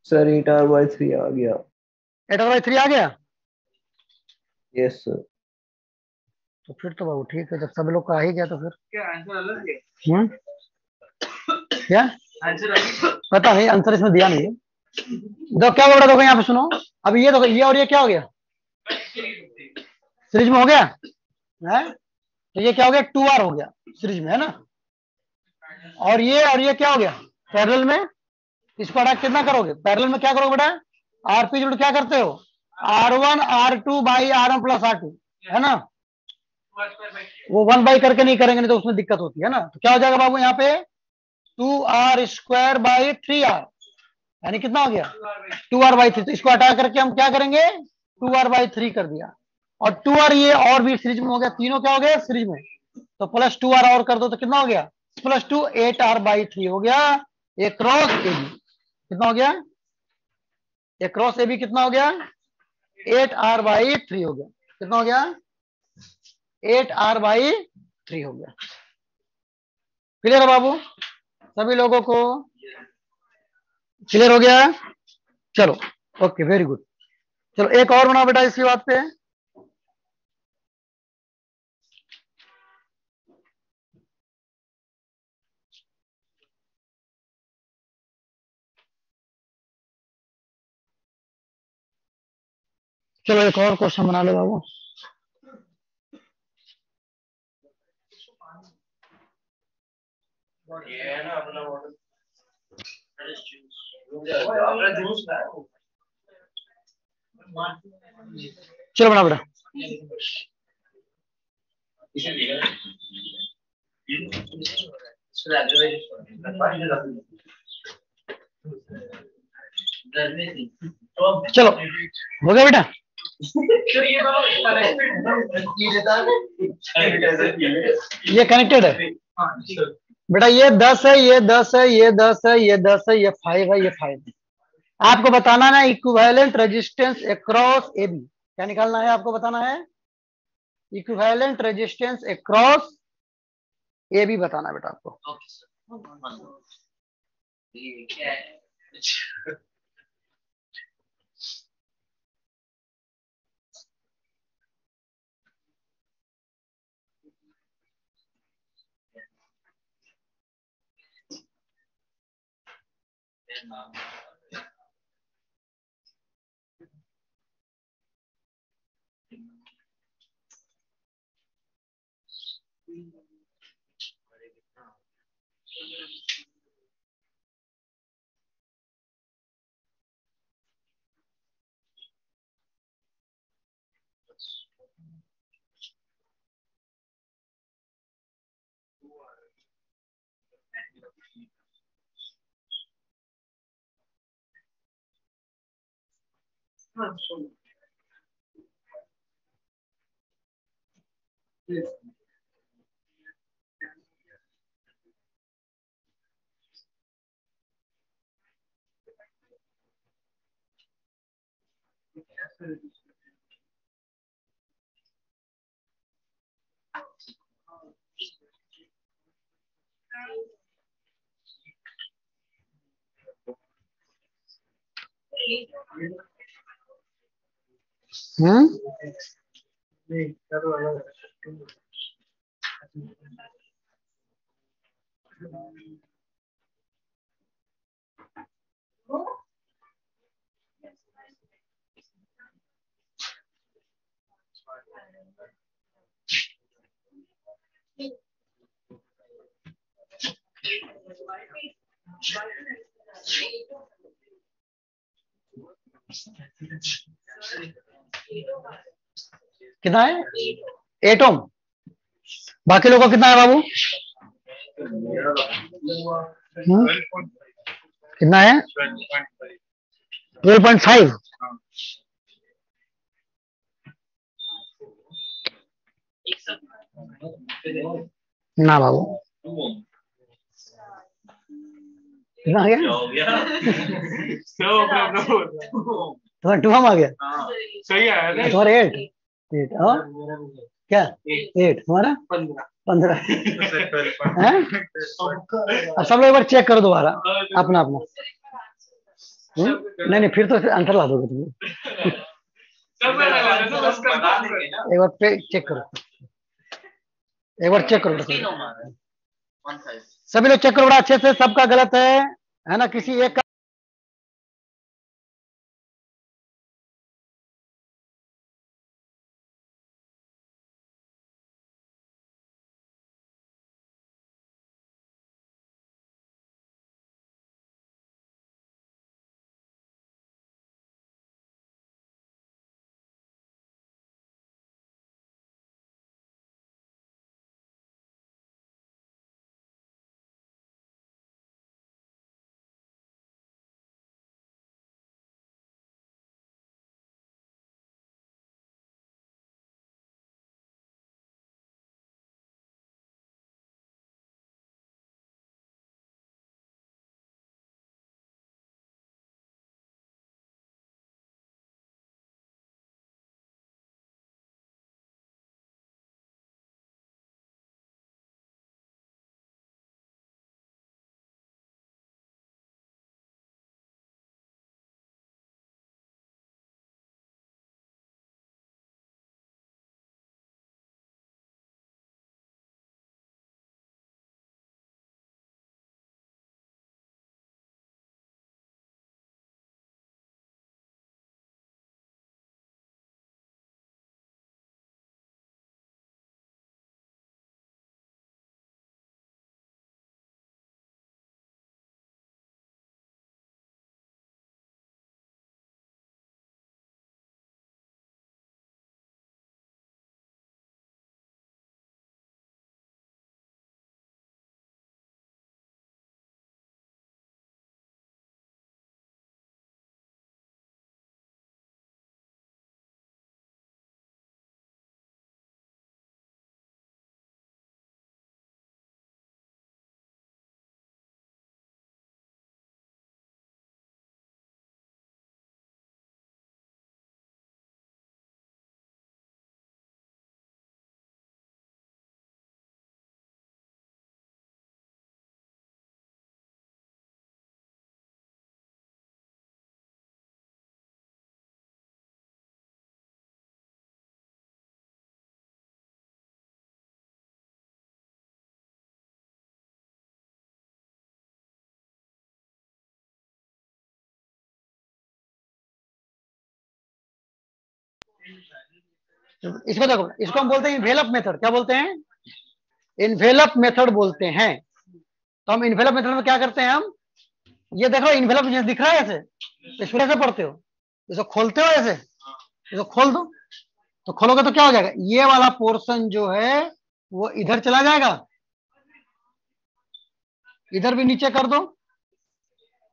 सर 8r/3 आ गया। 8r/3 आ गया? Yes sir. तो फिर तो बाबू ठीक है, जब सब लोग का आ ही गया तो फिर क्या आंसर अलग है? क्या आंसर अलग पता नहीं, आंसर इसमें दिया नहीं है। तो क्या बोल रहा देखो यहाँ पे सुनो, अब ये देखो ये और ये क्या हो गया, सीरीज में हो गया है? तो ये क्या हो गया, 2r हो गया सीरीज में, है ना? और ये क्या हो गया पैरेलल में। इसको हटा कितना करोगे, पैरेलल में क्या करोगे बेटा, आरपी जोड़ क्या करते हो, R1 R2 by R1 plus R2, है ना? वो 1 बाई करके नहीं करेंगे, नहीं तो उसमें दिक्कत होती है ना। तो क्या हो जाएगा बाबू यहाँ पे 2r² / 3r, यानी कितना हो गया 2r/3। तो इसको हटा करके हम क्या करेंगे 2r/3 कर दिया, और 2r ये और भी सीरीज में हो गया, तीनों क्या हो गया सीरीज में, तो प्लस 2r और कर दो तो कितना हो गया +2 8r/3 हो गया। ए क्रॉस ए बी कितना हो गया, ए क्रॉस ए बी कितना हो गया 8r/3 हो गया। कितना हो गया 8r/3 हो गया। क्लियर है बाबू सभी लोगों को, क्लियर हो गया? चलो ओके वेरी गुड। चलो एक और बनाओ बेटा इसी बात पे। चलो एक और क्वेश्चन बना लो बाबू। ये है ना अपना मॉडल चलो बना बेटा। चलो हो गया बेटा। ये कनेक्टेड है बेटा, ये 10 है, ये 10 है, ये 10 है, ये 10 है, ये 5 है, ये 5 है। आपको बताना है equivalent resistance across A B. क्या निकालना है आपको बताना है, equivalent resistance across A B बताना है बेटा आपको। ये क्या है? कितना है? 8 ओम। बाकी लोगों का कितना है बाबू? कितना है? 12.5। ना बाबू, कितना आ गया? तुम्हारा 2 आ गया। सही है। तुम्हारा 8 और क्या 8, तुम्हारा 15। अब सब लोग एक बार चेक करो दोबारा अपना अपना। नहीं नहीं, फिर तो आंसर ला दोगे तुम। एक बार चेक करो, एक बार चेक करो। सभी लोग चेक करो बड़ा अच्छे से, सबका गलत है ना? किसी एक का इसको देखो, इसको हम बोलते हैं इन्वेलप मेथड। क्या बोलते हैं? इन्वेलप मेथड बोलते हैं। तो हम इन्वेलप मेथड में क्या करते हैं? हम ये देखो, इन्वेलप दिख रहा है ऐसे, इसको कैसे पढ़ते हो? इसको खोलते हो ऐसे, इसको खोल दो, तो खोलोगे तो क्या हो जाएगा? ये वाला पोर्शन जो है वो इधर चला जाएगा, इधर भी नीचे कर दो,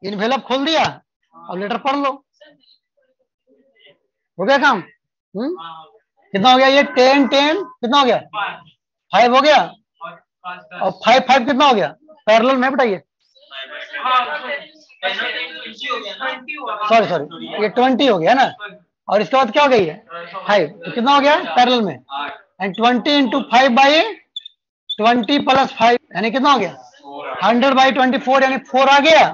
इन्वेलप खोल दिया, अब लेटर पढ़ लो। हो गया काम? कितना हो गया ये? 10 10 कितना हो गया? 5 हो गया। और 5 5 कितना हो गया पैरेलल में? बताइए। सॉरी सॉरी, ये 20 हो गया ना, और इसके बाद क्या हो गई है 5, तो कितना हो गया पैरेलल में? एंड 20 इंटू 5 बाई 20 प्लस 5 यानी कितना हो गया 100 बाई 24, यानी 4 आ गया,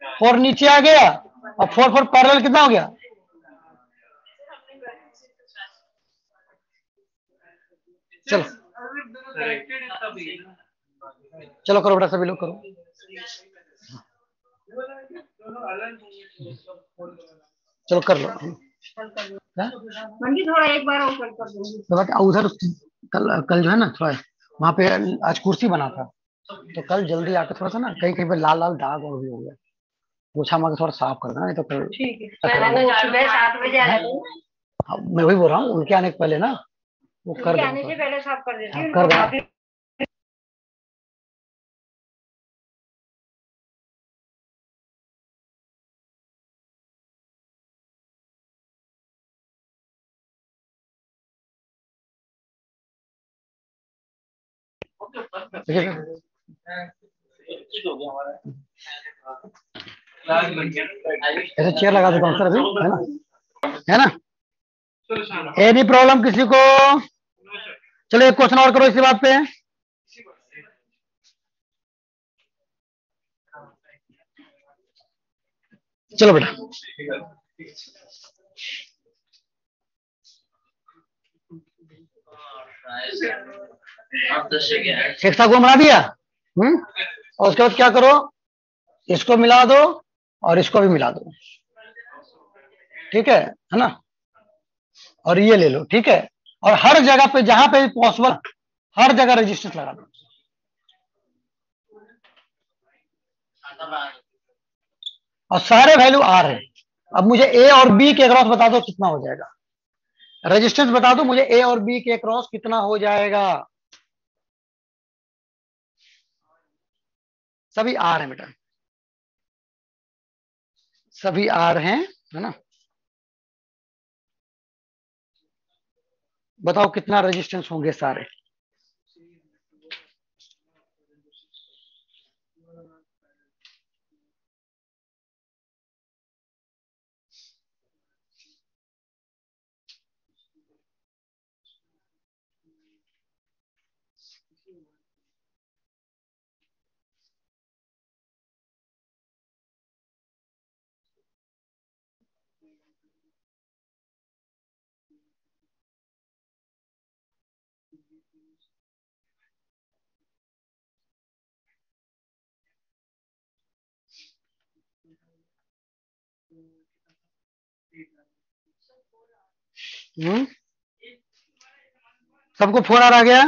4 नीचे आ गया, और 4 4 पैरेलल कितना हो गया? चलो चलो करो बेटा, सभी लोग करो। चलो कर लो। थोड़ा एक बार और कर दूंगी। तो उधर कल जो है ना थोड़ा वहां पे आज कुर्सी बना था, तो कल जल्दी आकर थोड़ा सा ना कहीं कहीं पे लाल लाल दाग और भी हो गया, पोछा मार के थोड़ा साफ कर देना, नहीं तो कल। ठीक है, सुबह 7 बजे आ जाऊंगी। मैं वही बोल रहा हूँ, उनके आने के पहले ना वो कर आने से पहले साफ कर देती हूँ। कर देना। ऐसे चेयर लगा देता हूँ सर अभी, है ना? एनी प्रॉब्लम किसी को? चलो एक क्वेश्चन और करो इसी बात पे। चलो बेटा, हेक्सागोन बना दिया। और उसके बाद क्या करो, इसको मिला दो और इसको भी मिला दो, ठीक है ना? और ये ले लो, ठीक है? और हर जगह पे जहां पे पॉसिबल हर जगह रेजिस्टेंस लगा दो, और सारे वैल्यू आर है। अब मुझे ए और बी के अक्रॉस बता दो कितना हो जाएगा, रेजिस्टेंस बता दो मुझे ए और बी के अक्रॉस कितना हो जाएगा। सभी आर है बेटा, सभी आर हैं, है ना? बताओ कितना रेजिस्टेंस होंगे सारे? सबको 4 आर आ गया?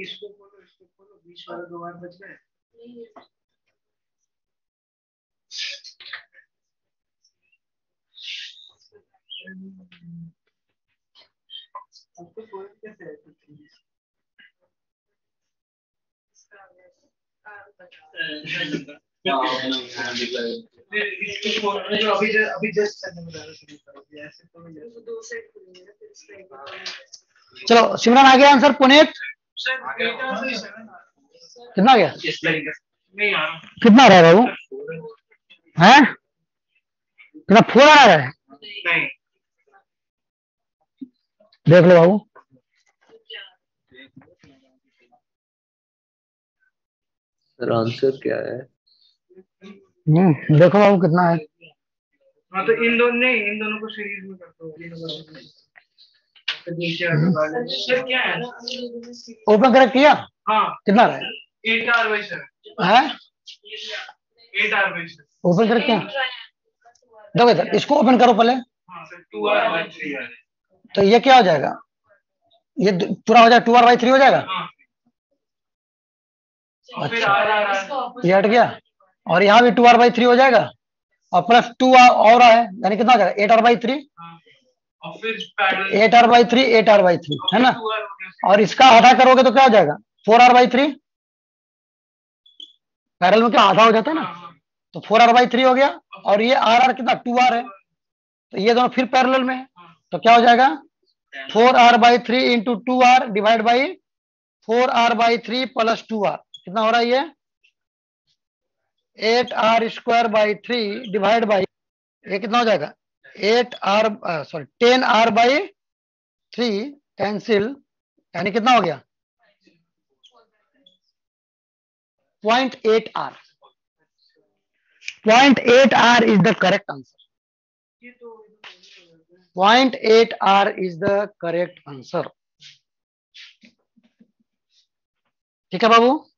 इसको खोलो 20 वाला 2 बार बच गए। चलो सिमरन आ गया आंसर। पुनीत कितना गया? कितना रह रहा है वो? है कितना 4 आ रहा है? देख लो बाबू। सर आंसर क्या है? देखो बाबू कितना है। हाँ तो इन दोनों को सीरीज में कर दो। तो नीचे सर क्या है? ओपन करेक्ट किया? हाँ कितना रहा है? 8R/7 है 8R/7। ओपन करेक्ट किया? देखो इधर इसको ओपन करो पहले। हाँ सर 2R/3 है। तो ये क्या हो जाएगा? ये पूरा हो जाएगा 2R/3 हो जाएगा। हाँ और फिर अच्छा R ये हट गया और यहाँ भी 2R/3 हो जाएगा और प्लस 2 और है, यानी कितना हो जाएगा 8R/3। और फिर पैरेलल 8R/3 8R/3 है ना। 2R और इसका आधा करोगे तो क्या हो जाएगा 4R/3। पैरेलल में क्या आधा हो जाता है ना, तो 4R/3 हो गया। और ये R कितना 2R है, तो ये दोनों फिर पैरेलल में है, तो क्या हो जाएगा 4R/3 into 2R divide by 4R/3 plus 2R। कितना हो रहा है ये 8R² डिवाइड बाई ये कितना हो जाएगा 10R/3 कैंसिल, यानी कितना हो गया 0.8R। 0.8R is the correct answer. 0.8R is the correct answer. ठीक है बाबू।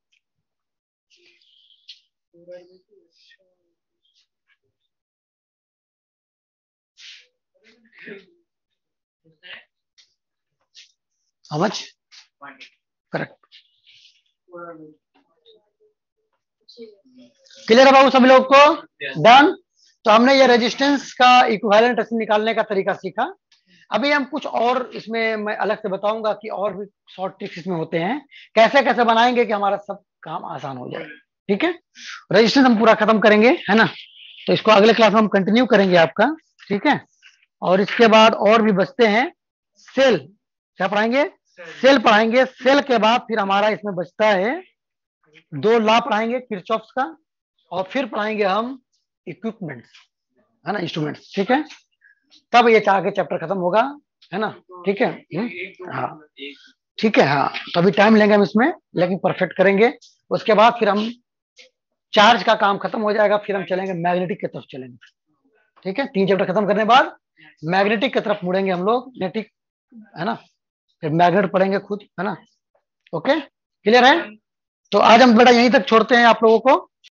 समझ करेक्ट क्लियर है बाबू सभी लोग को? डन। तो हमने ये रेजिस्टेंस का इक्विवेलेंट रेजिस्टेंस निकालने का तरीका सीखा। अभी हम कुछ और इसमें मैं अलग से बताऊंगा कि और भी शॉर्ट ट्रिक्स इसमें होते हैं, कैसे कैसे बनाएंगे कि हमारा सब काम आसान हो जाए। ठीक है, रेजिस्टेंस हम पूरा खत्म करेंगे है ना, तो इसको अगले क्लास में हम कंटिन्यू करेंगे आपका। ठीक है, और इसके बाद और भी बचते हैं सेल। क्या पढ़ाएंगे? सेल पढ़ाएंगे। सेल के बाद फिर हमारा इसमें बचता है 2 लॉ पढ़ाएंगे किरचॉफ्स का, और फिर पढ़ाएंगे हम इक्विपमेंट्स है ना, इंस्ट्रूमेंट्स। ठीक है, तब ये आगे चैप्टर खत्म होगा है ना। ठीक है हाँ ठीक है हाँ, तो अभी टाइम लेंगे हम इसमें, लेकिन परफेक्ट करेंगे। उसके बाद फिर हम चार्ज का काम खत्म हो जाएगा, फिर हम चलेंगे मैग्नेटिक की तरफ चलेंगे। ठीक है, 3 चैप्टर खत्म करने के बाद मैग्नेटिक की तरफ मुड़ेंगे हम लोग, मैग्नेटिक है ना, फिर मैग्नेट पढ़ेंगे खुद है ना। ओके क्लियर है? तो आज हम बेटा यहीं तक छोड़ते हैं आप लोगों को।